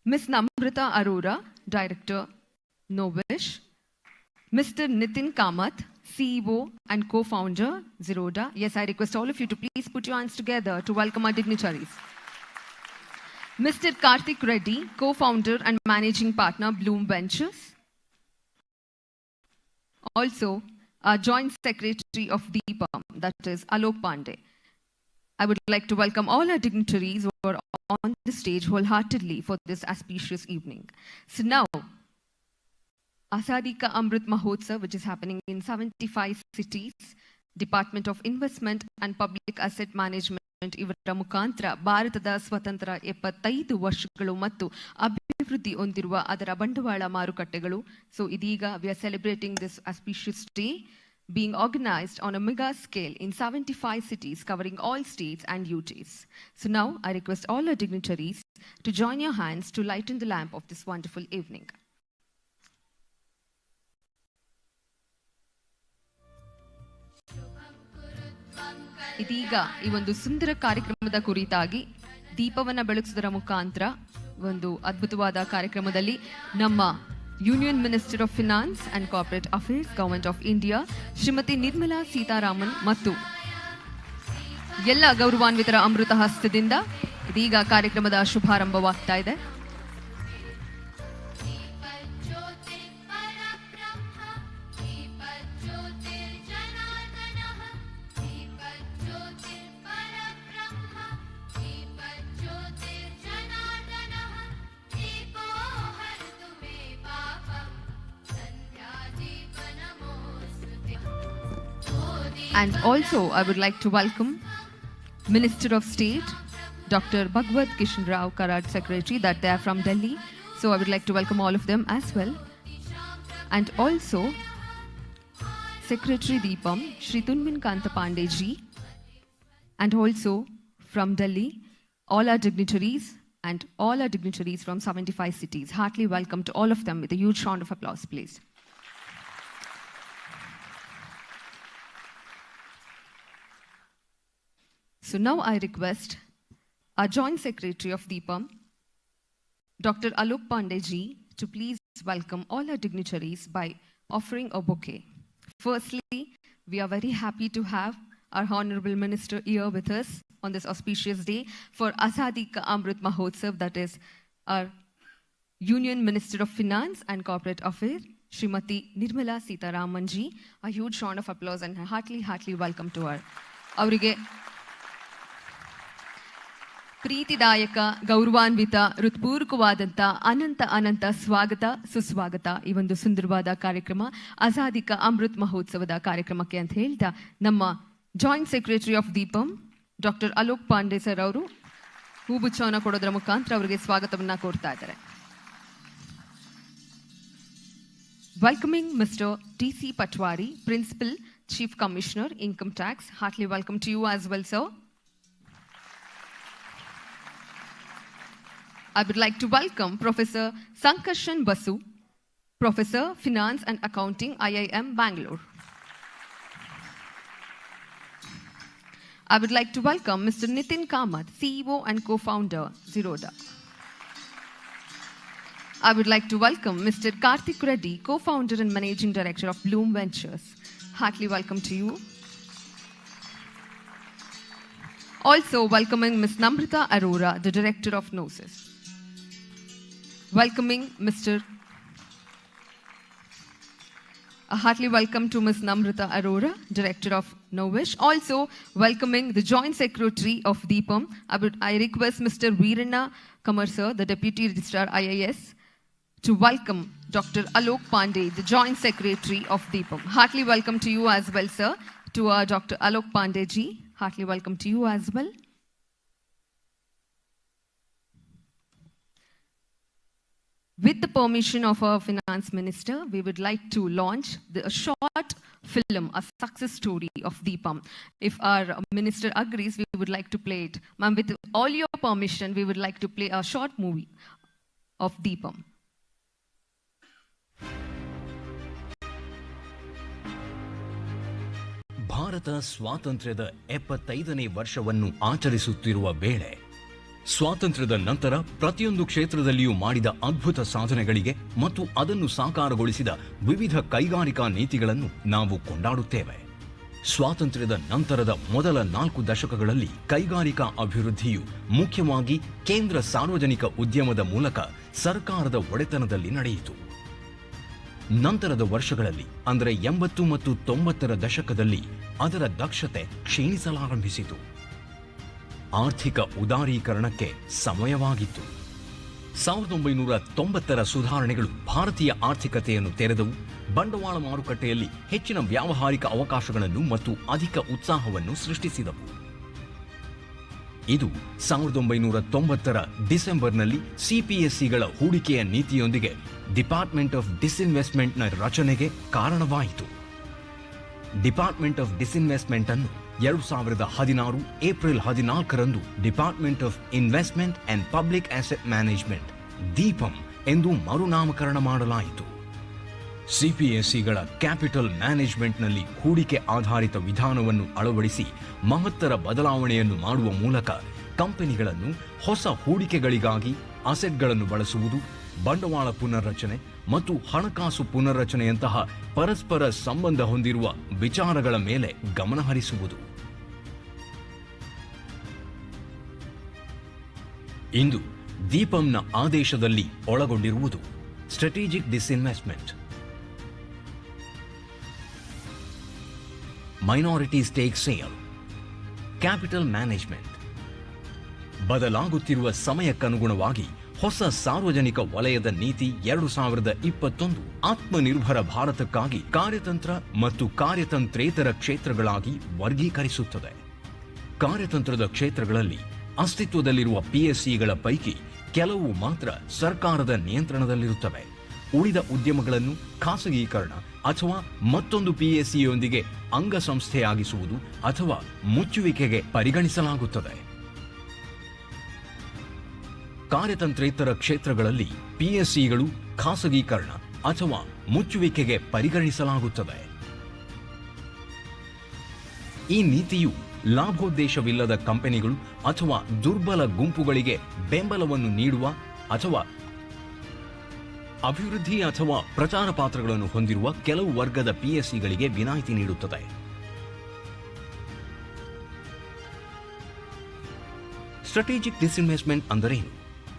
Ms. Namrata Arora, Director, Novish. Mr. Nitin Kamath, CEO and co-founder, Zerodha. Yes, I request all of you to please put your hands together to welcome our dignitaries. Mr. Karthik Reddy, co-founder and managing partner, Bloom Ventures. Also, our Joint Secretary of DIPAM, that is Alok Pandey. I would like to welcome all our dignitaries who are on the stage wholeheartedly for this auspicious evening. So now, Azadi Ka Amrit Mahotsav, which is happening in 75 cities, Department of Investment and Public Asset Management, ಇವರ ಮುಖಾಂತರ ಭಾರತದ ಸ್ವತಂತ್ರ 75 ವರ್ಷಗಳು ಮತ್ತು ಅಭಿವೃದ್ಧಿ ಹೊಂದಿರುವ ಅದರ ಬಂಡವಾಳ ಮಾರುಕಟ್ಟೆಗಳು. So ಇದೀಗ we are celebrating this auspicious day being organized on a mega scale in 75 cities covering all states and UTs. So now I request all our dignitaries to join your hands to lighten the lamp of this wonderful evening. ಇದೀಗ ಈ ಒಂದು ಸುಂದರ ಕಾರ್ಯಕ್ರಮದ ಕುರಿತಾಗಿ ದೀಪವನ್ನ ಬೆಳಗಿಸುವುದರ ಮುಖಾಂತರ ಒಂದು ಅದ್ಭುತವಾದ ಕಾರ್ಯಕ್ರಮದಲ್ಲಿ ನಮ್ಮ union minister of finance and corporate affairs government of India Shrimati Nirmala Sitharaman ಮತ್ತು ಎಲ್ಲ ಗೌರವಾನ್ವಿತರ ಅಮೃತ ಹಸ್ತದಿಂದ ಇದೀಗ ಕಾರ್ಯಕ್ರಮದ ಶುಭಾರಂಭವಾಗ್ತಾ ಇದೆ. And also, I would like to welcome Minister of State, Dr. Bhagwat Kishan Rao Karad Secretary, that they are from Delhi. So I would like to welcome all of them as well. And also, Secretary DIPAM, Shri Tunmin Kanta Pandey ji, and also from Delhi, all our dignitaries and all our dignitaries from 75 cities. Heartily welcome to all of them with a huge round of applause, please. So now I request our Joint Secretary of DIPAM, Dr. Alok Pandey ji, to please welcome all our dignitaries by offering a bouquet. Firstly, we are very happy to have our Honorable Minister here with us on this auspicious day for Azadi Ka Amrit Mahotsav, that is our Union Minister of Finance and Corporate Affairs, Srimati Nirmala Sitharaman ji. A huge round of applause and heartily welcome to her. Avrige ಪ್ರೀತಿದಾಯಕ ಗೌರವಾನ್ವಿತ ಹೃತ್ಪೂರ್ವಕವಾದಂಥ ಅನಂತ ಸ್ವಾಗತ ಸುಸ್ವಾಗತ ಈ ಒಂದು ಸುಂದರವಾದ ಕಾರ್ಯಕ್ರಮ ಆಜಾದಿ ಕಾ ಅಮೃತ್ ಮಹೋತ್ಸವದ ಕಾರ್ಯಕ್ರಮಕ್ಕೆ ಅಂತ ಹೇಳ್ತಾ ನಮ್ಮ joint secretary of DIPAM doctor Alok Pandey sir ಅವರು ಹೂಗುಚ್ಛವನ್ನು ಕೊಡೋದ್ರ ಮುಖಾಂತರ ಅವರಿಗೆ ಸ್ವಾಗತವನ್ನ ಕೋರ್ತಾ ಇದ್ದಾರೆ. Welcoming mister T C. Patwari, principal chief commissioner income tax. Heartly welcome to you as well sir. I would like to welcome Professor Sankarshan Basu, Professor Finance and Accounting, IIM Bangalore. I would like to welcome Mr. Nitin Kamath, CEO and co-founder, Zerodha. I would like to welcome Mr. Karthik Reddy, co-founder and managing director of Bloom Ventures. Heartily welcome to you. Also welcoming Ms. Namrata Arora, the director of Novish. Welcoming a heartily welcome to Ms. Namrata Arora, Director of Novish. Also welcoming the Joint Secretary of DIPAM. I request Mr. Veeranna Kamar sir, the Deputy Registrar IAS, to welcome Dr. Alok Pandey, the Joint Secretary of DIPAM. Heartily welcome to you as well, sir. To Dr. Alok Pandey ji, heartily welcome to you as well. With the permission of our finance minister, we would like to launch a short film, a success story of DIPAM. If our minister agrees, we would like to play it. Ma'am, with all your permission, we would like to play a short movie of DIPAM. Bharat ಸ್ವಾತಂತ್ರ್ಯದ 75ನೇ ವರ್ಷವನ್ನು ಆಚರಿಸುತ್ತಿರುವ ವೇಳೆ ಸ್ವಾತಂತ್ರ್ಯದ ನಂತರ ಪ್ರತಿಯೊಂದು ಕ್ಷೇತ್ರದಲ್ಲಿಯೂ ಮಾಡಿದ ಅದ್ಭುತ ಸಾಧನೆಗಳಿಗೆ ಮತ್ತು ಅದನ್ನು ಸಾಕಾರಗೊಳಿಸಿದ ವಿವಿಧ ಕೈಗಾರಿಕಾ ನೀತಿಗಳನ್ನು ನಾವು ಕೊಂಡಾಡುತ್ತೇವೆ. ಸ್ವಾತಂತ್ರ್ಯದ ನಂತರದ ಮೊದಲ 4 ದಶಕಗಳಲ್ಲಿ ಕೈಗಾರಿಕಾ ಅಭಿವೃದ್ಧಿಯು ಮುಖ್ಯವಾಗಿ ಕೇಂದ್ರ ಸಾರ್ವಜನಿಕ ಉದ್ಯಮದ ಮೂಲಕ ಸರ್ಕಾರದ ಒಡೆತನದಲ್ಲಿ ನಡೆಯಿತು. ನಂತರದ ವರ್ಷಗಳಲ್ಲಿ ಅಂದರೆ 80 ಮತ್ತು 90ರ ದಶಕದಲ್ಲಿ ಅದರ ದಕ್ಷತೆ ಕ್ಷೀಣಿಸಲಾರಂಭಿಸಿತು. ಆರ್ಥಿಕ ಉದಾರೀಕರಣಕ್ಕೆ ಸಮಯವಾಗಿತ್ತು. 1990ರ ಸುಧಾರಣೆಗಳು ಭಾರತೀಯ ಆರ್ಥಿಕತೆಯನ್ನು ತೆರೆದವು, ಬಂಡವಾಳ ಮಾರುಕಟ್ಟೆಯಲ್ಲಿ ಹೆಚ್ಚಿನ ವ್ಯಾವಹಾರಿಕ ಅವಕಾಶಗಳನ್ನು ಮತ್ತು ಅಧಿಕ ಉತ್ಸಾಹವನ್ನು ಸೃಷ್ಟಿಸಿದವು. ಇದು 1990ರ ಡಿಸೆಂಬರ್ನಲ್ಲಿ ಸಿಪಿಎಸ್ಸಿಗಳ ಹೂಡಿಕೆಯ ನೀತಿಯೊಂದಿಗೆ ಡಿಪಾರ್ಟ್ಮೆಂಟ್ ಆಫ್ ಡಿಸ್ಇನ್ವೆಸ್ಟ್ಮೆಂಟ್ನ ರಚನೆಗೆ ಕಾರಣವಾಯಿತು. ಡಿಪಾರ್ಟ್ಮೆಂಟ್ ಆಫ್ ಡಿಸ್ಇನ್ವೆಸ್ಟ್ಮೆಂಟ್ ಅನ್ನು 2016 ಏಪ್ರಿಲ್ 14ರಂದು department of investment and public asset management DIPAM ಎಂದು ಮರುನಾಮಕರಣ ಮಾಡಲಾಯಿತು. ಸಿಪಿಎಸ್ಸಿಗಳ ಕ್ಯಾಪಿಟಲ್ ಮ್ಯಾನೇಜ್ಮೆಂಟ್ನಲ್ಲಿ ಹೂಡಿಕೆ ಆಧಾರಿತ ವಿಧಾನವನ್ನು ಅಳವಡಿಸಿ ಮಹತ್ತರ ಬದಲಾವಣೆಯನ್ನು ಮಾಡುವ ಮೂಲಕ ಕಂಪನಿಗಳನ್ನು ಹೊಸ ಹೂಡಿಕೆಗಳಿಗಾಗಿ ಅಸೆಟ್ಗಳನ್ನು ಬಳಸುವುದು, ಬಂಡವಾಳ ಪುನರ್ರಚನೆ ಮತ್ತು ಹಣಕಾಸು ಪುನರ್ರಚನೆಯಂತಹ ಪರಸ್ಪರ ಸಂಬಂಧ ಹೊಂದಿರುವ ವಿಚಾರಗಳ ಮೇಲೆ ಗಮನಹರಿಸುವುದು. ಇಂದು DIPAMನ ಆದೇಶದಲ್ಲಿ ಒಳಗೊಂಡಿರುವುದು strategic disinvestment, minority stake sale, capital management. ಬದಲಾಗುತ್ತಿರುವ ಸಮಯಕ್ಕನುಗುಣವಾಗಿ ಹೊಸ ಸಾರ್ವಜನಿಕ ವಲಯದ ನೀತಿ 2021 ಆತ್ಮನಿರ್ಭರ ಭಾರತಕ್ಕಾಗಿ ಕಾರ್ಯತಂತ್ರ ಮತ್ತು ಕಾರ್ಯತಂತ್ರೇತರ ಕ್ಷೇತ್ರಗಳಾಗಿ ವರ್ಗೀಕರಿಸುತ್ತದೆ. ಕಾರ್ಯತಂತ್ರದ ಕ್ಷೇತ್ರಗಳಲ್ಲಿ ಅಸ್ತಿತ್ವದಲ್ಲಿರುವ PSCಗಳ ಪೈಕಿ ಕೆಲವು ಮಾತ್ರ ಸರ್ಕಾರದ ನಿಯಂತ್ರಣದಲ್ಲಿರುತ್ತವೆ. ಉಳಿದ ಉದ್ಯಮಗಳನ್ನು ಖಾಸಗೀಕರಣ ಅಥವಾ ಮತ್ತೊಂದು PSCಯೊಂದಿಗೆ ಅಂಗಸಂಸ್ಥೆಯಾಗಿಸುವುದು ಅಥವಾ ಮುಚ್ಚುವಿಕೆಗೆ ಪರಿಗಣಿಸಲಾಗುತ್ತದೆ. ಕಾರ್ಯತಂತ್ರೇತರ ಕ್ಷೇತ್ರಗಳಲ್ಲಿ PSCಗಳು ಖಾಸಗೀಕರಣ ಅಥವಾ ಮುಚ್ಚುವಿಕೆಗೆ ಪರಿಗಣಿಸಲಾಗುತ್ತದೆ. ಈ ನೀತಿಯು ಲಾಭೋದ್ದೇಶವಿಲ್ಲದ ಕಂಪನಿಗಳು ಅಥವಾ ದುರ್ಬಲ ಗುಂಪುಗಳಿಗೆ ಬೆಂಬಲವನ್ನು ನೀಡುವ ಅಥವಾ ಅಭಿವೃದ್ಧಿ ಅಥವಾ ಪ್ರಚಾರ ಪಾತ್ರಗಳನ್ನು ಹೊಂದಿರುವ ಕೆಲವು ವರ್ಗದ PSCಗಳಿಗೆ ವಿನಾಯಿತಿ ನೀಡುತ್ತದೆ. ಸ್ಟ್ರಾಟಜಿಕ್ ಡಿಸ್ಇನ್ವೆಸ್ಟ್ಮೆಂಟ್ ಅಂದರೇನು?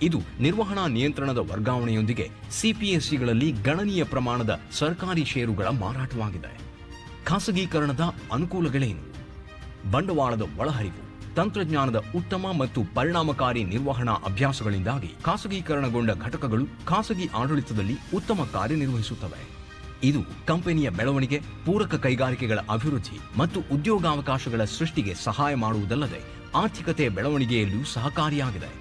ಇದು ನಿರ್ವಹಣಾ ನಿಯಂತ್ರಣದ ವರ್ಗಾವಣೆಯೊಂದಿಗೆ ಸಿಪಿಎಸ್ಸಿಗಳಲ್ಲಿ ಗಣನೀಯ ಪ್ರಮಾಣದ ಸರ್ಕಾರಿ ಷೇರುಗಳ ಮಾರಾಟವಾಗಿದೆ. ಖಾಸಗೀಕರಣದ ಅನುಕೂಲಗಳೇನು? ಬಂಡವಾಳದ ಒಳಹರಿವು, ತಂತ್ರಜ್ಞಾನದ ಉತ್ತಮ ಮತ್ತು ಪರಿಣಾಮಕಾರಿ ನಿರ್ವಹಣಾ ಅಭ್ಯಾಸಗಳಿಂದಾಗಿ ಖಾಸಗೀಕರಣಗೊಂಡ ಘಟಕಗಳು ಖಾಸಗಿ ಆಡಳಿತದಲ್ಲಿ ಉತ್ತಮ ಕಾರ್ಯನಿರ್ವಹಿಸುತ್ತವೆ. ಇದು ಕಂಪನಿಯ ಬೆಳವಣಿಗೆ, ಪೂರಕ ಕೈಗಾರಿಕೆಗಳ ಅಭಿವೃದ್ಧಿ ಮತ್ತು ಉದ್ಯೋಗಾವಕಾಶಗಳ ಸೃಷ್ಟಿಗೆ ಸಹಾಯ ಮಾಡುವುದಲ್ಲದೆ ಆರ್ಥಿಕತೆಯ ಬೆಳವಣಿಗೆಯಲ್ಲೂ ಸಹಕಾರಿಯಾಗಿದೆ.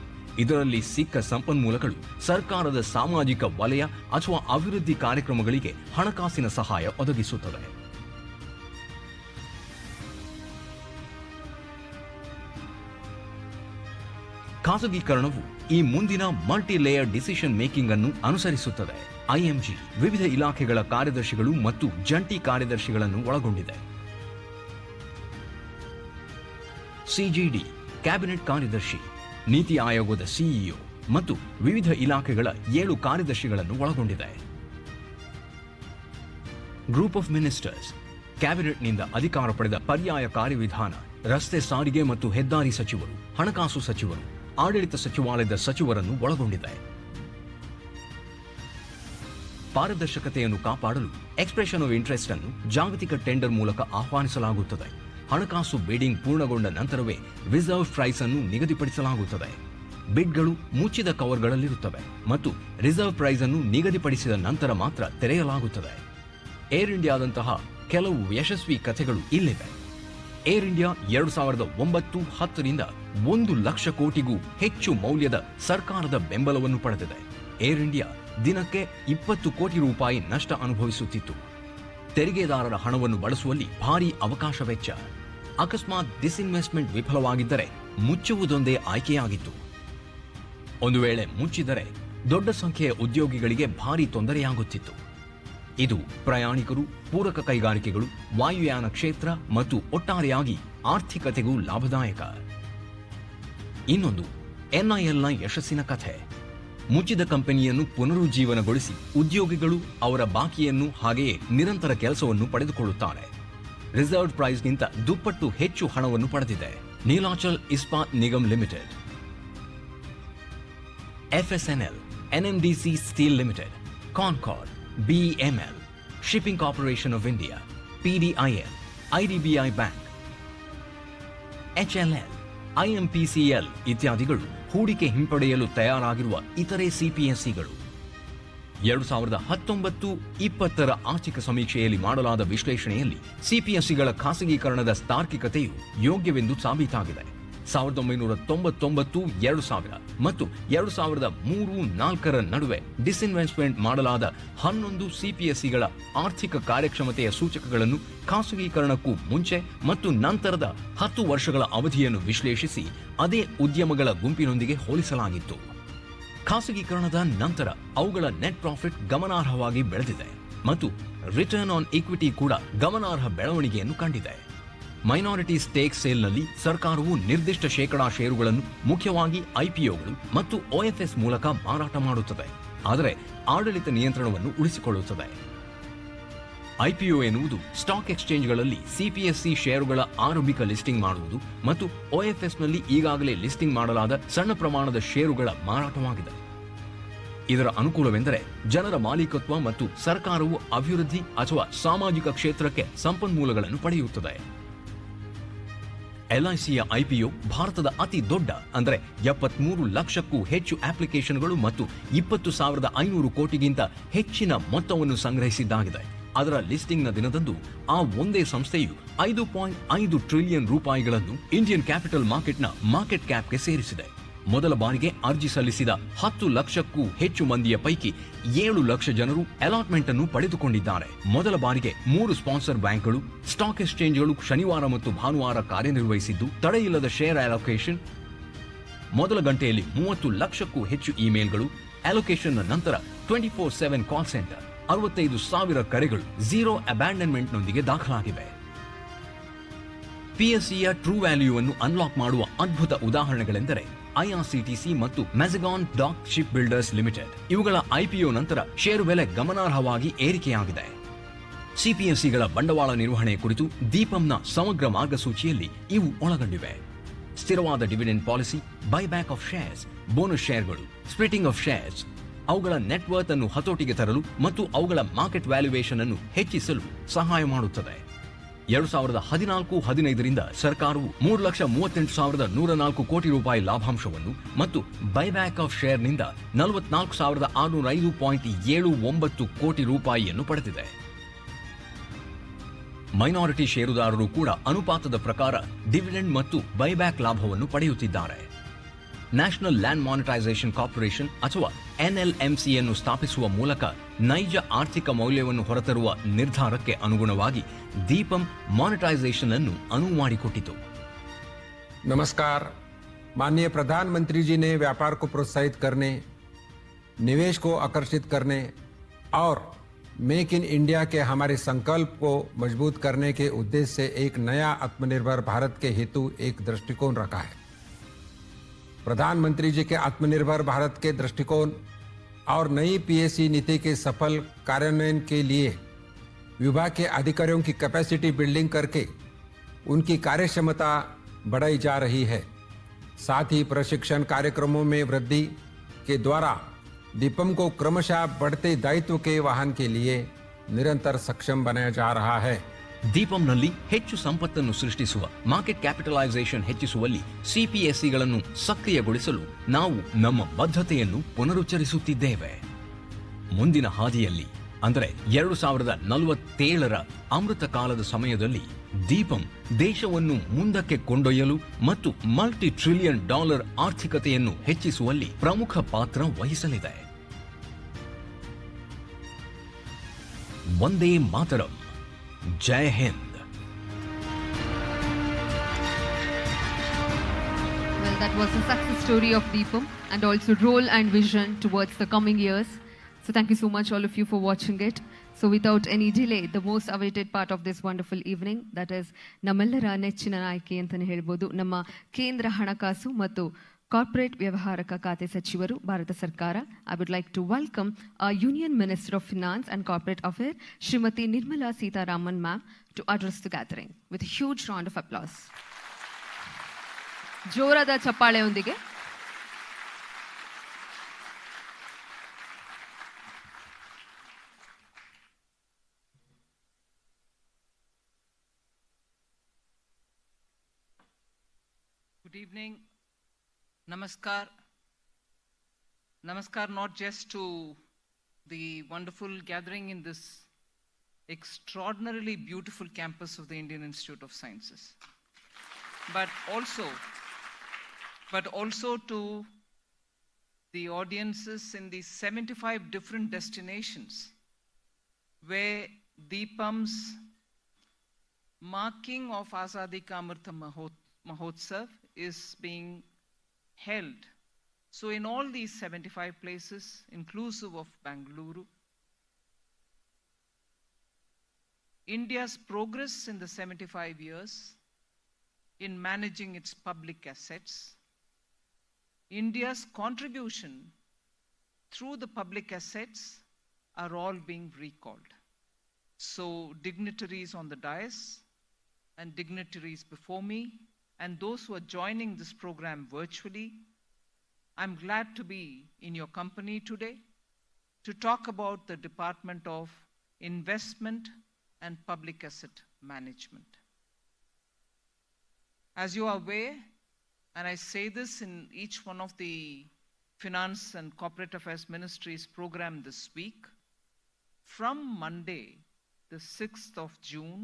ಇದರಲ್ಲಿ ಸಿಕ್ಕ ಸಂಪನ್ಮೂಲಗಳು ಸರ್ಕಾರದ ಸಾಮಾಜಿಕ ವಲಯ ಅಥವಾ ಅಭಿವೃದ್ಧಿ ಕಾರ್ಯಕ್ರಮಗಳಿಗೆ ಹಣಕಾಸಿನ ಸಹಾಯ ಒದಗಿಸುತ್ತದೆ. ಖಾಸಗೀಕರಣವು ಈ ಮುಂದಿನ ಮಲ್ಟಿ ಲೇಯರ್ ಡಿಸಿಷನ್ ಮೇಕಿಂಗ್ ಅನ್ನು ಅನುಸರಿಸುತ್ತದೆ. IMG ವಿವಿಧ ಇಲಾಖೆಗಳ ಕಾರ್ಯದರ್ಶಿಗಳು ಮತ್ತು ಜಂಟಿ ಕಾರ್ಯದರ್ಶಿಗಳನ್ನು ಒಳಗೊಂಡಿದೆ. CGD ಕ್ಯಾಬಿನೆಟ್ ಕಾರ್ಯದರ್ಶಿ, ನೀತಿ ಆಯೋಗದ CEO ಮತ್ತು ವಿವಿಧ ಇಲಾಖೆಗಳ 7 ಕಾರ್ಯದರ್ಶಿಗಳನ್ನು ಒಳಗೊಂಡಿದೆ. ಗ್ರೂಪ್ ಆಫ್ ಮಿನಿಸ್ಟರ್ಸ್ ಕ್ಯಾಬಿನೆಟ್ನಿಂದ ಅಧಿಕಾರ ಪಡೆದ ಪರ್ಯಾಯ ಕಾರ್ಯವಿಧಾನ, ರಸ್ತೆ ಸಾರಿಗೆ ಮತ್ತು ಹೆದ್ದಾರಿ ಸಚಿವರು, ಹಣಕಾಸು ಸಚಿವರು, ಆಡಳಿತ ಸಚಿವಾಲಯದ ಸಚಿವರನ್ನು ಒಳಗೊಂಡಿದೆ. ಪಾರದರ್ಶಕತೆಯನ್ನು ಕಾಪಾಡಲು ಎಕ್ಸ್ಪ್ರೆಷನ್ ಆಫ್ ಇಂಟ್ರೆಸ್ಟ್ ಅನ್ನು ಜಾಗತಿಕ ಟೆಂಡರ್ ಮೂಲಕ ಆಹ್ವಾನಿಸಲಾಗುತ್ತದೆ. ಹಣಕಾಸು ಬಿಡಿಂಗ್ ಪೂರ್ಣಗೊಂಡ ನಂತರವೇ ರಿಸರ್ವ್ ಪ್ರೈಸ್ ಅನ್ನು ನಿಗದಿಪಡಿಸಲಾಗುತ್ತದೆ. ಬಿಡ್ಗಳು ಮುಚ್ಚಿದ ಕವರ್ಗಳಲ್ಲಿರುತ್ತವೆ ಮತ್ತು ರಿಸರ್ವ್ ಪ್ರೈಸ್ ಅನ್ನು ನಿಗದಿಪಡಿಸಿದ ನಂತರ ಮಾತ್ರ ತೆರೆಯಲಾಗುತ್ತದೆ. ಏರ್ ಇಂಡಿಯಾದಂತಹ ಕೆಲವು ಯಶಸ್ವಿ ಕಥೆಗಳು ಇಲ್ಲಿವೆ. ಏರ್ ಇಂಡಿಯಾ 2009-10ರಿಂದ 1 ಲಕ್ಷ ಕೋಟಿಗೂ ಹೆಚ್ಚು ಮೌಲ್ಯದ ಸರ್ಕಾರದ ಬೆಂಬಲವನ್ನು ಪಡೆದಿದೆ. ಏರ್ ಇಂಡಿಯಾ ದಿನಕ್ಕೆ 20 ಕೋಟಿ ರೂಪಾಯಿ ನಷ್ಟ ಅನುಭವಿಸುತ್ತಿತ್ತು. ತೆರಿಗೆದಾರರ ಹಣವನ್ನು ಬಳಸುವಲ್ಲಿ ಭಾರೀ ಅವಕಾಶ ವೆಚ್ಚ. ಅಕಸ್ಮಾತ್ ಡಿಸ್ಇನ್ವೆಸ್ಟ್ಮೆಂಟ್ ವಿಫಲವಾಗಿದ್ದರೆ ಮುಚ್ಚುವುದೊಂದೇ ಆಯ್ಕೆಯಾಗಿತ್ತು. ಒಂದು ವೇಳೆ ಮುಚ್ಚಿದರೆ ದೊಡ್ಡ ಸಂಖ್ಯೆಯ ಉದ್ಯೋಗಿಗಳಿಗೆ ಭಾರೀ ತೊಂದರೆಯಾಗುತ್ತಿತ್ತು. ಇದು ಪ್ರಯಾಣಿಕರು, ಪೂರಕ ಕೈಗಾರಿಕೆಗಳು, ವಾಯುಯಾನ ಕ್ಷೇತ್ರ ಮತ್ತು ಒಟ್ಟಾರೆಯಾಗಿ ಆರ್ಥಿಕತೆಗೂ ಲಾಭದಾಯಕ. ಇನ್ನೊಂದು, NILನ ಯಶಸ್ಸಿನ ಕಥೆ. ಮುಚ್ಚಿದ ಕಂಪನಿಯನ್ನು ಪುನರುಜ್ಜೀವನಗೊಳಿಸಿ ಉದ್ಯೋಗಿಗಳು ಅವರ ಬಾಕಿಯನ್ನು ಹಾಗೆಯೇ ನಿರಂತರ ಕೆಲಸವನ್ನು ಪಡೆದುಕೊಳ್ಳುತ್ತಾರೆ. ರಿಸರ್ವ್ ಪ್ರೈಸ್ಗಿಂತ ದುಪ್ಪಟ್ಟು ಹೆಚ್ಚು ಹಣವನ್ನು ಪಡೆದಿದೆ. Nilachal Ispat Nigam limited, FSNL, NMDC steel limited, Concord, BEML, shipping corporation of India, PDIL, IDBI bank, HLL, IMPCL ಇತ್ಯಾದಿಗಳು ಹೂಡಿಕೆ ಹಿಂಪಡೆಯಲು ತಯಾರಾಗಿರುವ ಇತರೆ CPSEಗಳು. 2019-20 ಆರ್ಥಿಕ ಸಮೀಕ್ಷೆಯಲ್ಲಿ ಮಾಡಲಾದ ವಿಶ್ಲೇಷಣೆಯಲ್ಲಿ CPSEಗಳ ಖಾಸಗೀಕರಣದ ತಾರ್ಕಿಕತೆಯು ಯೋಗ್ಯವೆಂದು ಸಾಬೀತಾಗಿದೆ. 1999, 2000 ಮತ್ತು 2003-4 ನಡುವೆ ಡಿಸ್ಇನ್ವೆಸ್ಟ್ಮೆಂಟ್ ಮಾಡಲಾದ 11 CPSEಗಳ ಆರ್ಥಿಕ ಕಾರ್ಯಕ್ಷಮತೆಯ ಸೂಚಕಗಳನ್ನು ಖಾಸಗೀಕರಣಕ್ಕೂ ಮುಂಚೆ ಮತ್ತು ನಂತರದ 10 ವರ್ಷಗಳ ಅವಧಿಯನ್ನು ವಿಶ್ಲೇಷಿಸಿ ಅದೇ ಉದ್ಯಮಗಳ ಗುಂಪಿನೊಂದಿಗೆ ಹೋಲಿಸಲಾಗಿತ್ತು. ಖಾಸಗೀಕರಣದ ನಂತರ ಅವುಗಳ ನೆಟ್ ಪ್ರಾಫಿಟ್ ಗಮನಾರ್ಹವಾಗಿ ಬೆಳೆದಿದೆ ಮತ್ತು ರಿಟರ್ನ್ ಆನ್ ಈಕ್ವಿಟಿ ಕೂಡ ಗಮನಾರ್ಹ ಬೆಳವಣಿಗೆಯನ್ನು ಕಂಡಿದೆ. ಮೈನಾರಿಟಿ ಸ್ಟೇಕ್ ಸೇಲ್ನಲ್ಲಿ ಸರ್ಕಾರವು ನಿರ್ದಿಷ್ಟ ಶೇಕಡಾ ಷೇರುಗಳನ್ನು ಮುಖ್ಯವಾಗಿ IPOಗಳು ಮತ್ತು OFS ಮೂಲಕ ಮಾರಾಟ ಮಾಡುತ್ತದೆ, ಆದರೆ ಆಡಳಿತ ನಿಯಂತ್ರಣವನ್ನು ಉಳಿಸಿಕೊಳ್ಳುತ್ತದೆ. IPO ಎನ್ನುವುದು ಸ್ಟಾಕ್ ಎಕ್ಸ್ಚೇಂಜ್ಗಳಲ್ಲಿ CPSE ಷೇರುಗಳ ಆರಂಭಿಕ ಲಿಸ್ಟಿಂಗ್ ಮಾಡುವುದು ಮತ್ತು OFSನಲ್ಲಿ ಈಗಾಗಲೇ ಲಿಸ್ಟಿಂಗ್ ಮಾಡಲಾದ ಸಣ್ಣ ಪ್ರಮಾಣದ ಷೇರುಗಳ ಮಾರಾಟವಾಗಿದೆ. ಇದರ ಅನುಕೂಲವೆಂದರೆ ಜನರ ಮಾಲೀಕತ್ವ ಮತ್ತು ಸರ್ಕಾರವು ಅಭಿವೃದ್ಧಿ ಅಥವಾ ಸಾಮಾಜಿಕ ಕ್ಷೇತ್ರಕ್ಕೆ ಸಂಪನ್ಮೂಲಗಳನ್ನು ಪಡೆಯುತ್ತದೆ. LICಯ IPO ಭಾರತದ ಅತಿ ದೊಡ್ಡ ಅಂದರೆ 73 ಲಕ್ಷಕ್ಕೂ ಹೆಚ್ಚು ಅಪ್ಲಿಕೇಶನ್ಗಳು ಮತ್ತು 20,500 ಕೋಟಿಗಿಂತ ಹೆಚ್ಚಿನ ಮೊತ್ತವನ್ನು ಸಂಗ್ರಹಿಸಿದ್ದಾಗಿದೆ. ಅದರ ಲಿಸ್ಟಿಂಗ್ನ ದಿನದಂದು ಆ ಒಂದೇ ಸಂಸ್ಥೆಯು 5.5 ಟ್ರಿಲಿಯನ್ ರೂಪಾಯಿಗಳನ್ನು ಇಂಡಿಯನ್ ಕ್ಯಾಪಿಟಲ್ ಮಾರ್ಕೆಟ್ನ ಮಾರ್ಕೆಟ್ ಕ್ಯಾಪ್ಗೆ ಸೇರಿಸಿದೆ. ಮೊದಲ ಬಾರಿಗೆ ಅರ್ಜಿ ಸಲ್ಲಿಸಿದ 10 ಲಕ್ಷಕ್ಕೂ ಹೆಚ್ಚು ಮಂದಿಯ ಪೈಕಿ 7 ಲಕ್ಷ ಜನರು ಅಲಾಟ್ಮೆಂಟ್ ಅನ್ನು ಪಡೆದುಕೊಂಡಿದ್ದಾರೆ. ಮೊದಲ ಬಾರಿಗೆ 3 ಸ್ಪಾನ್ಸರ್ ಬ್ಯಾಂಕ್ಗಳು, ಸ್ಟಾಕ್ ಎಕ್ಸ್ಚೇಂಜ್ಗಳು ಶನಿವಾರ ಮತ್ತು ಭಾನುವಾರ ಕಾರ್ಯನಿರ್ವಹಿಸಿದ್ದು, ತಡೆಯಿಲ್ಲದ ಶೇರ್ ಅಲೋಕೇಶನ್, ಮೊದಲ ಗಂಟೆಯಲ್ಲಿ 30 ಲಕ್ಷಕ್ಕೂ ಹೆಚ್ಚು ಇಮೇಲ್ಗಳು, ಅಲೋಕೇಶನ್ನ ನಂತರ 24/7 ಕಾಲ್ ಸೆಂಟರ್, 65,000 ಕರೆಗಳು ಝೀರೋ ಅಬ್ಯಾಂಡನ್ಮೆಂಟ್ನೊಂದಿಗೆ ದಾಖಲಾಗಿವೆ. PSEಯ ಟ್ರೂ ವ್ಯಾಲ್ಯೂವನ್ನು ಅನ್ಲಾಕ್ ಮಾಡುವ ಅದ್ಭುತ ಉದಾಹರಣೆಗಳೆಂದರೆ IRCTC ಮತ್ತು ಮೆಜಗಾನ್ ಡಾಕ್ ಶಿಪ್ ಬಿಲ್ಡರ್ಸ್ ಲಿಮಿಟೆಡ್. ಇವುಗಳ IPO ನಂತರ ಷೇರು ಬೆಲೆ ಗಮನಾರ್ಹವಾಗಿ ಏರಿಕೆಯಾಗಿದೆ. CPSEಗಳ ಬಂಡವಾಳ ನಿರ್ವಹಣೆ ಕುರಿತು ದೀಪಂನ ಸಮಗ್ರ ಮಾರ್ಗಸೂಚಿಯಲ್ಲಿ ಇವು ಒಳಗೊಂಡಿವೆ. ಸ್ಥಿರವಾದ dividend policy, buyback of shares, bonus ಶೇರ್ಗಳು, ಸ್ಪ್ಲಿಟಿಂಗ್ ಆಫ್ ಶೇರ್ಸ್, ಅವುಗಳ ನೆಟ್ವರ್ತ್ ಅನ್ನು ಹತೋಟಿಗೆ ತರಲು ಮತ್ತು ಅವುಗಳ ಮಾರ್ಕೆಟ್ ವ್ಯಾಲ್ಯೂಯೇಷನ್ ಅನ್ನು ಹೆಚ್ಚಿಸಲು ಸಹಾಯ ಮಾಡುತ್ತದೆ. 2014-15ರಿಂದ ಸರ್ಕಾರವು 3,38,104 ಕೋಟಿ ರೂಪಾಯಿ ಲಾಭಾಂಶವನ್ನು ಮತ್ತು ಬೈಬ್ಯಾಕ್ ಆಫ್ ಶೇರ್ನಿಂದ 44,605.79 ಕೋಟಿ ರೂಪಾಯಿಯನ್ನು ಪಡೆದಿದೆ. ಮೈನಾರಿಟಿ ಷೇರುದಾರರು ಕೂಡ ಅನುಪಾತದ ಪ್ರಕಾರ ಡಿವಿಡೆಂಡ್ ಮತ್ತು ಬೈಬ್ಯಾಕ್ ಲಾಭವನ್ನು ಪಡೆಯುತ್ತಿದ್ದಾರೆ. ನ್ಯಾಷನಲ್ ಲ್ಯಾಂಡ್ ಮಾನಿಟೈಸೇಷನ್ ಕಾರ್ಪೊರೇಷನ್ ಅಥವಾ NLMCಯನ್ನು ಸ್ಥಾಪಿಸುವ ಮೂಲಕ ನೈಜ ಆರ್ಥಿಕ ಮೌಲ್ಯವನ್ನು ಹೊರತರುವ ನಿರ್ಧಾರಕ್ಕೆ ಅನುಗುಣವಾಗಿ ದೀಪಂ ಮಾನಿಟೈಸೇಷನ್ ಅನ್ನು ಅನುವು ಮಾಡಿಕೊಟ್ಟಿತು. नमस्कार. माननीय प्रधानमंत्री जी ने व्यापार को प्रोत्साहित करने, निवेश को आकर्षित करने और मेक इन इंडिया के हमारे संकल्प को मजबूत करने के उद्देश्य से एक नया आत्मनिर्भर भारत के हेतु एक दृष्टिकोण रखा है. प्रधानमंत्री जी के आत्मनिर्भर भारत के दृष्टिकोण और नई PSE नीति के सफल कार्यान्वयन के लिए विभाग के अधिकारियों की कैपेसिटी बिल्डिंग करके उनकी कार्यक्षमता बढ़ाई जा रही है. साथ ही प्रशिक्षण कार्यक्रमों में वृद्धि के द्वारा दीपम को क्रमशः बढ़ते दायित्व के वाहन के लिए निरंतर सक्षम बनाया जा रहा है. ದೀಪಂನಲ್ಲಿ ಹೆಚ್ಚು ಸಂಪತ್ತನ್ನು ಸೃಷ್ಟಿಸುವ, ಮಾರ್ಕೆಟ್ ಕ್ಯಾಪಿಟಲೈಸೇಷನ್ ಹೆಚ್ಚಿಸುವಲ್ಲಿ CPSEಗಳನ್ನು ಸಕ್ರಿಯಗೊಳಿಸಲು ನಾವು ನಮ್ಮ ಬದ್ಧತೆಯನ್ನು ಪುನರುಚ್ಚರಿಸುತ್ತಿದ್ದೇವೆ. ಮುಂದಿನ ಹಾದಿಯಲ್ಲಿ ಅಂದರೆ 2047ರ ಅಮೃತ ಕಾಲದ ಸಮಯದಲ್ಲಿ ದೀಪಂ ದೇಶವನ್ನು ಮುಂದಕ್ಕೆ ಕೊಂಡೊಯ್ಯಲು ಮತ್ತು ಮಲ್ಟಿ ಟ್ರಿಲಿಯನ್ ಡಾಲರ್ ಆರ್ಥಿಕತೆಯನ್ನು ಹೆಚ್ಚಿಸುವಲ್ಲಿ ಪ್ರಮುಖ ಪಾತ್ರ ವಹಿಸಲಿದೆ. Vande Mataram. Jai Hind. Well, that was a success story of Deepam and also role and vision towards the coming years. So thank you so much all of you for watching it. So without any delay, the most awaited part of this wonderful evening, that is ನಮ್ಮೆಲ್ಲರ ನೆಚ್ಚಿನ ನಾಯಕಿ ಅಂತಾನೆ ಹೇಳ್ಬೋದು, ನಮ್ಮ ಕೇಂದ್ರ ಹಣಕಾಸು ಮತ್ತು corporate ವ್ಯವಹಾರಕ ಖಾತೆ ಸಚಿವರು ಭಾರತ ಸರ್ಕಾರ. I would like to welcome our Union Minister of Finance and Corporate Affairs, Srimati Nirmala Sitharaman ma'am, to address the gathering with a huge round of applause. ಜೋರಾದ ಚಪ್ಪಾಳೆಯೊಂದಿಗೆ. Good evening. Namaskar. Namaskar not just to the wonderful gathering in this extraordinarily beautiful campus of the Indian Institute of Sciences, but also to the audiences in the 75 different destinations where DIPAM's marking of Azadi Ka Amrita Mahotsav is being held. So in all these 75 places, inclusive of Bengaluru, India's progress in the 75 years in managing its public assets, India's contribution through the public assets are all being recalled. So dignitaries on the dais and dignitaries before me, and those who are joining this program virtually, I'm glad to be in your company today to talk about the Department of Investment and Public Asset Management. As you are aware, and I say this in each one of the Finance and Corporate Affairs Ministry's program this week, from Monday, the 6th of June,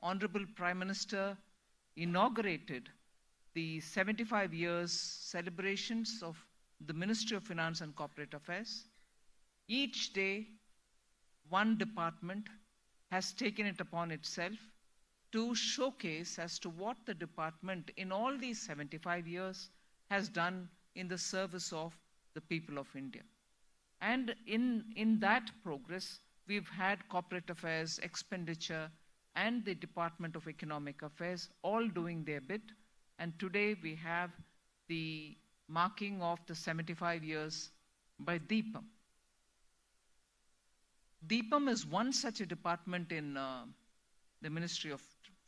Honorable Prime Minister inaugurated the 75 years celebrations of the Ministry of Finance and Corporate Affairs. Each day, one department has taken it upon itself to showcase as to what the department in all these 75 years has done in the service of the people of India. And in that progress, we've had corporate affairs, expenditure, and the Department of Economic Affairs all doing their bit. And today we have the marking of the 75 years by DIPAM. DIPAM is one such a department in the Ministry of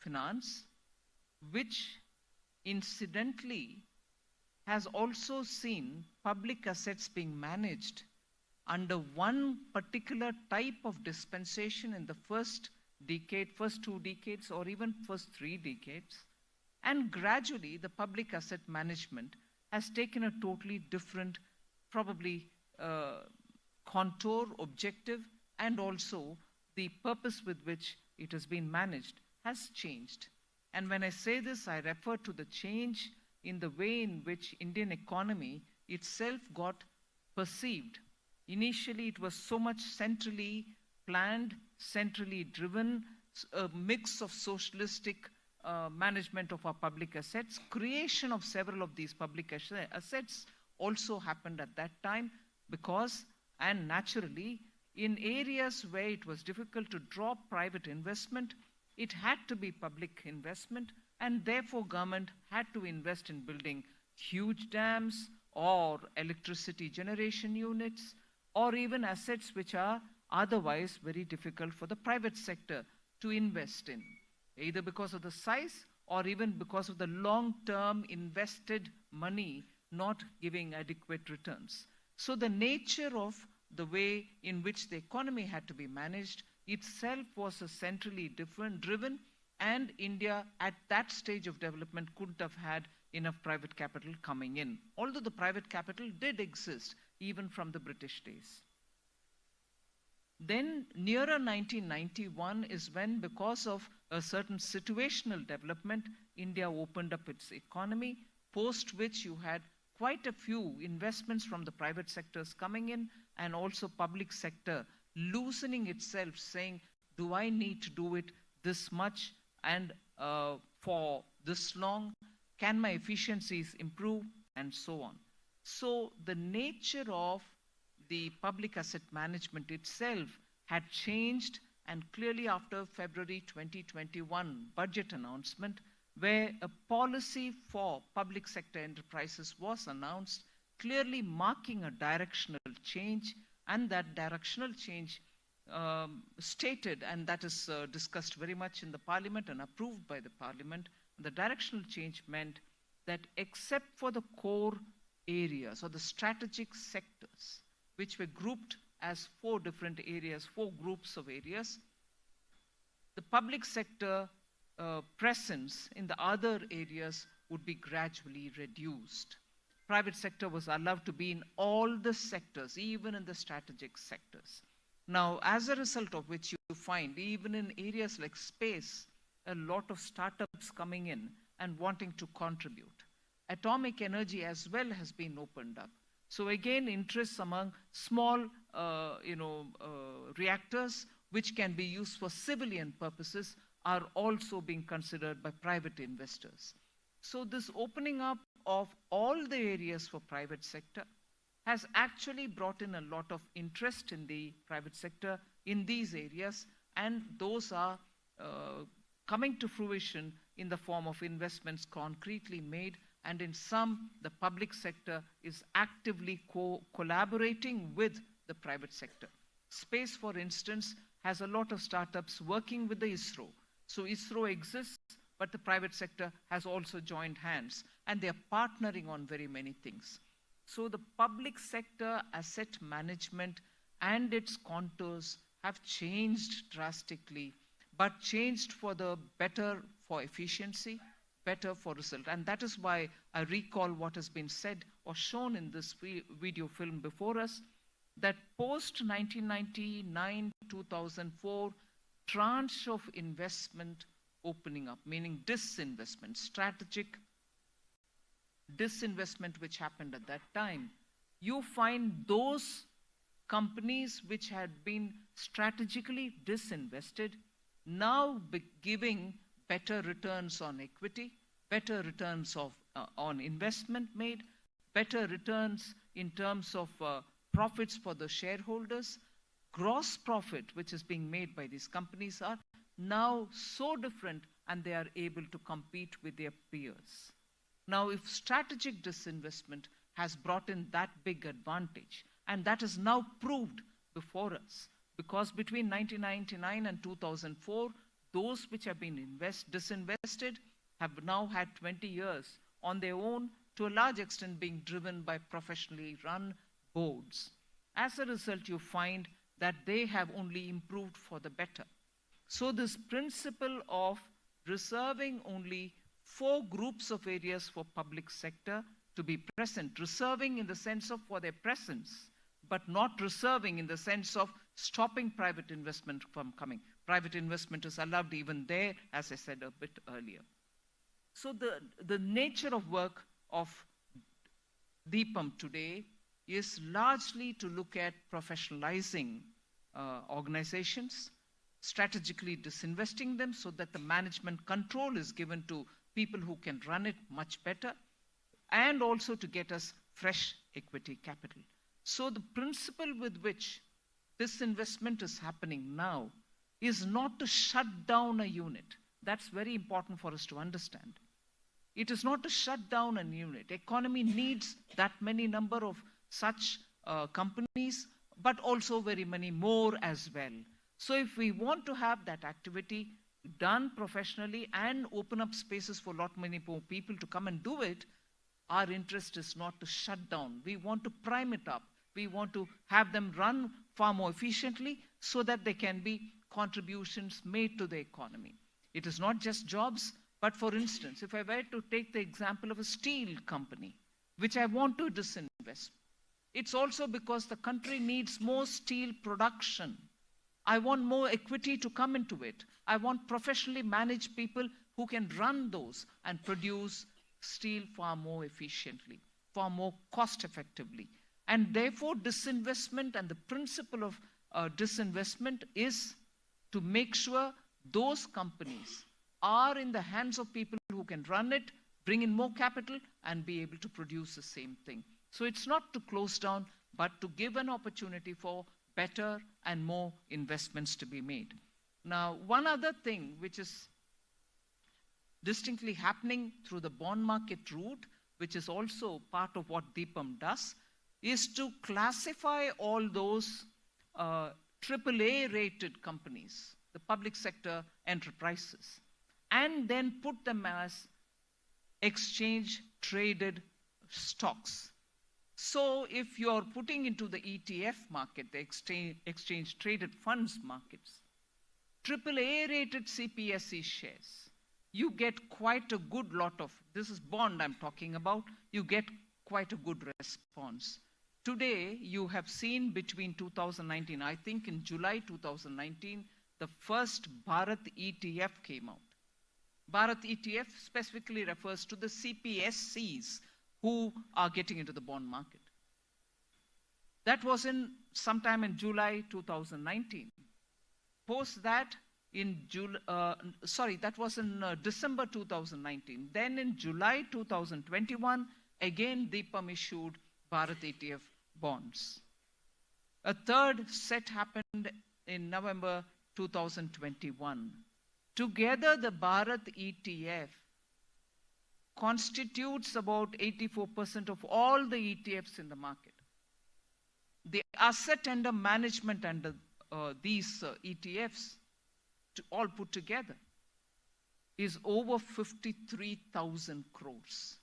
Finance, which incidentally has also seen public assets being managed under one particular type of dispensation in the first 2 decades, or even first 3 decades. And gradually, the public asset management has taken a totally different, probably contour, objective, and also the purpose with which it has been managed has changed. And when I say this, I refer to the change in the way in which Indian economy itself got perceived. Initially, it was so much centrally planned, centrally driven, a mix of socialistic management of our public assets. Creation of several of these public assets also happened at that time because, and naturally, in areas where it was difficult to draw private investment, it had to be public investment, and therefore government had to invest in building huge dams or electricity generation units, or even assets which are otherwise very difficult for the private sector to invest in, either because of the size or even because of the long-term invested money not giving adequate returns. So the nature of the way in which the economy had to be managed itself was a centrally driven, and India at that stage of development couldn't have had enough private capital coming in, although the private capital did exist even from the British days. Then nearer 1991 is when, because of a certain situational development, India opened up its economy, post which you had quite a few investments from the private sectors coming in, and also public sector loosening itself, saying, do I need to do it this much and for this long? Can my efficiencies improve? And so on. So the nature of the public asset management itself had changed, and clearly after February 2021 budget announcement, where a policy for public sector enterprises was announced, clearly marking a directional change, and that directional change stated, and that is discussed very much in the Parliament and approved by the Parliament, the directional change meant that except for the core areas or the strategic sectors, which were grouped as 4 different areas, 4 groups of areas, the public sector presence in the other areas would be gradually reduced. Private sector was allowed to be in all the sectors, even in the strategic sectors. Now, as a result of which you find, even in areas like space, a lot of startups coming in and wanting to contribute. Atomic energy as well has been opened up. So again, interests among small, reactors, which can be used for civilian purposes, are also being considered by private investors. So this opening up of all the areas for private sector has actually brought in a lot of interest in the private sector in these areas, and those are coming to fruition in the form of investments concretely made, and in some, the public sector is actively collaborating with the private sector. Space, for instance, has a lot of startups working with the ISRO. So ISRO exists, but the private sector has also joined hands, and they are partnering on very many things. So the public sector asset management and its contours have changed drastically, but changed for the better, for efficiency, better for result. And that is why I recall what has been said or shown in this video film before us, that post 1999-2004 tranche of investment opening up, meaning disinvestment, strategic disinvestment which happened at that time, you find those companies which had been strategically disinvested now giving better returns on equity, better returns on investment made, better returns in terms of profits for the shareholders. Gross profit which is being made by these companies are now so different, and they are able to compete with their peers. Now, if strategic disinvestment has brought in that big advantage, and that is now proved before us, because between 1999 and 2004, those which have been disinvested have now had 20 years on their own, to a large extent being driven by professionally run boards. As a result, you find that they have only improved for the better. So this principle of reserving only 4 groups of areas for public sector to be present, reserving in the sense of for their presence, but not reserving in the sense of stopping private investment from coming. Private investment is allowed even there, as I said a bit earlier. So the nature of work of DIPAM today is largely to look at professionalizing organizations, strategically disinvesting them so that the management control is given to people who can run it much better, and also to get us fresh equity capital. So the principle with which this investment is happening now is not to shut down a unit. That's very important for us to understand. It is not to shut down a unit. Economy needs that many number of such companies, but also very many more as well. So if we want to have that activity done professionally and open up spaces for a lot many more people to come and do it, our interest is not to shut down. We want to prime it up. We want to have them run far more efficiently so that there can be contributions made to the economy. It is not just jobs, but for instance, if I were to take the example of a steel company, which I want to disinvest, it's also because the country needs more steel production. I want more equity to come into it. I want professionally managed people who can run those and produce steel far more efficiently, far more cost effectively. And therefore, disinvestment and the principle of disinvestment is to make sure those companies are in the hands of people who can run it, bring in more capital, and be able to produce the same thing. So it's not to close down, but to give an opportunity for better and more investments to be made. Now, one other thing which is distinctly happening through the bond market route, which is also part of what DIPAM does, is to classify all those AAA rated companies, the public sector enterprises, and then put them as exchange traded stocks. So if you're putting into the ETF market, the exchange traded funds markets, AAA rated CPSE shares, you get quite a good lot of, this is bond I'm talking about, you get quite a good response. Today, you have seen between 2019, I think in July 2019, the first Bharat ETF came out. Bharat ETF specifically refers to the CPSCs who are getting into the bond market. That was in sometime in July 2019. Post that, that was in December 2019. Then in July 2021, again DIPAM issued Bharat ETF bonds. A third set happened in November 2021. Together, the Bharat ETF constitutes about 84% of all the ETFs in the market. The asset under management under these ETFs, all put together, is over 53,000 crores.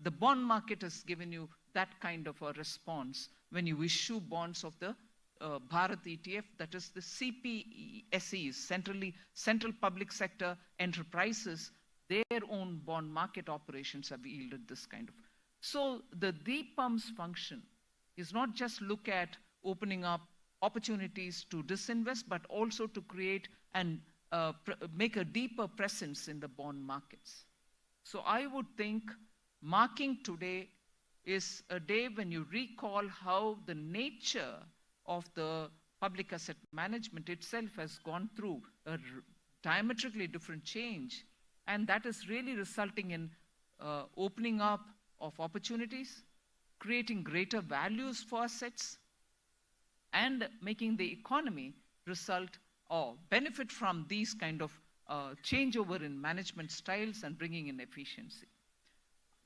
The bond market has given you that kind of a response when you issue bonds of the Bharat ETF, that is the CPSEs, central public sector enterprises, their own bond market operations have yielded this kind of. So the DIPAM's function is not just look at opening up opportunities to disinvest, but also to create and make a deeper presence in the bond markets. So I would think marking today is a day when you recall how the nature of the public asset management itself has gone through a diametrically different change. And that is really resulting in opening up of opportunities, creating greater values for assets, and making the economy result or benefit from these kind of changeover in management styles and bringing in efficiency.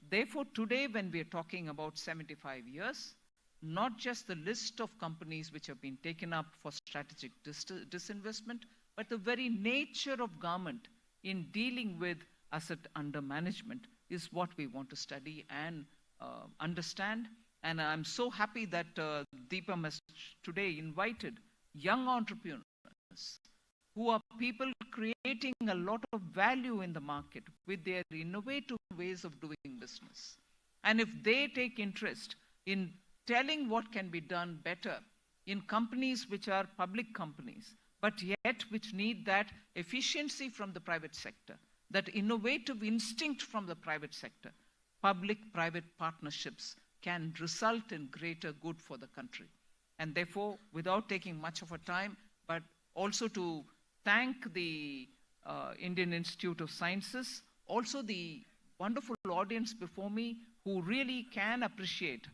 Therefore, today when we are talking about 75 years, not just the list of companies which have been taken up for strategic disinvestment, but the very nature of government in dealing with asset under management is what we want to study and understand. And I'm so happy that DIPAM has today invited young entrepreneurs who are people creating a lot of value in the market with their innovative ways of doing business. And if they take interest in telling what can be done better in companies which are public companies, but yet which need that efficiency from the private sector, that innovative instinct from the private sector, public-private partnerships can result in greater good for the country. And therefore, without taking much of a time, but also to thank the Indian Institute of Sciences, also the wonderful audience before me who really can appreciate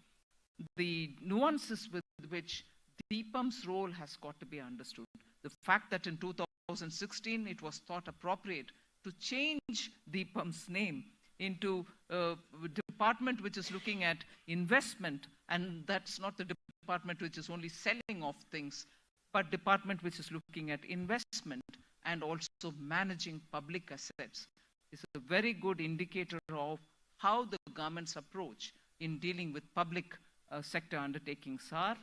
the nuances with which DIPAM's role has got to be understood. The fact that in 2016 it was thought appropriate to change DIPAM's name into a department which is looking at investment, and that's not the department which is only selling off things, but department which is looking at investment and also managing public assets, is a very good indicator of how the government's approach in dealing with public sector undertakings are.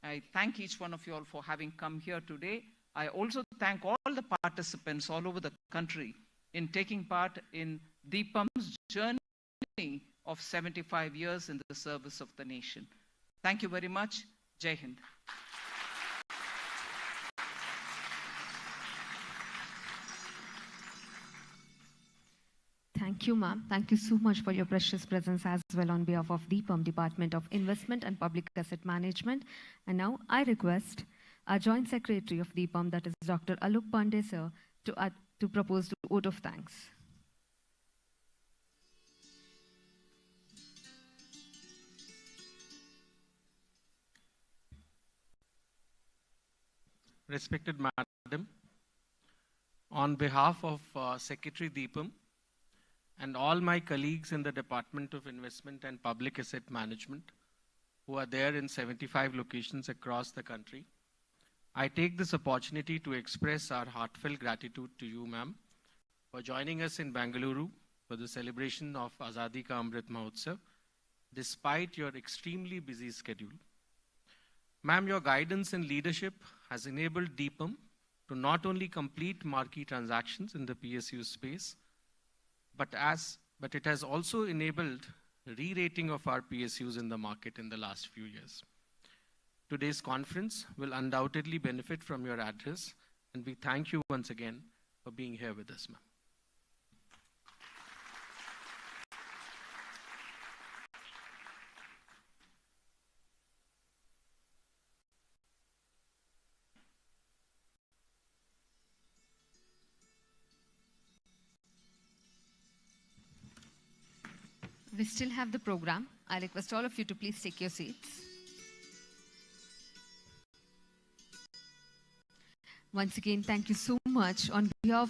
I thank each one of you all for having come here today. I also thank all the participants all over the country in taking part in DIPAM's journey of 75 years in the service of the nation. Thank you very much. Jai Hind. Thank you, ma'am. Thank you so much for your precious presence as well on behalf of DIPAM, Department of Investment and Public Asset Management. And now I request our Joint Secretary of DIPAM, that is Dr. Alok Pandey, sir, to propose the vote of thanks. Respected Madam, on behalf of Secretary DIPAM, and all my colleagues in the Department of Investment and Public Asset Management, who are there in 75 locations across the country. I take this opportunity to express our heartfelt gratitude to you, ma'am, for joining us in Bengaluru for the celebration of Azadi Ka Amrit Mahotsav, despite your extremely busy schedule. Ma'am, your guidance and leadership has enabled DIPAM to not only complete marquee transactions in the PSU space, but it has also enabled re-rating of our PSUs in the market in the last few years. Today's conference will undoubtedly benefit from your address, and we thank you once again for being here with us, ma'am. We still have the program. I request all of you to please take your seats. Once again, thank you so much on behalf